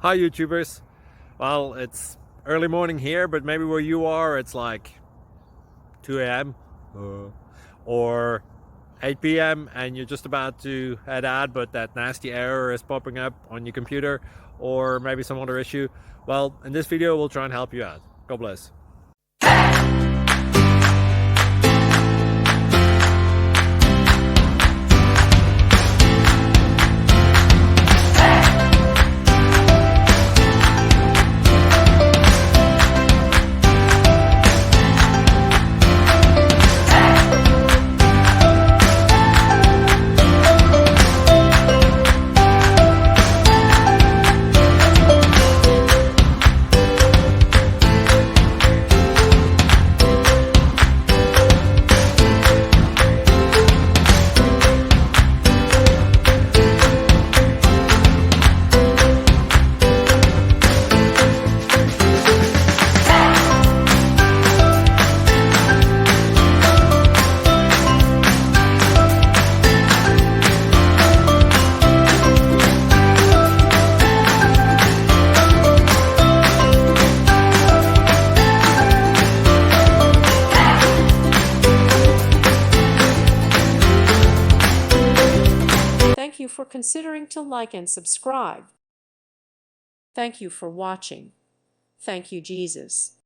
Hi YouTubers. Well, it's early morning here, but maybe where you are it's like 2 a.m. or 8 p.m. and you're just about to head out, but that nasty error is popping up on your computer, or maybe some other issue. Well, in this video we'll try and help you out. God bless. Thank you for considering to like and subscribe. Thank you for watching. Thank you, Jesus.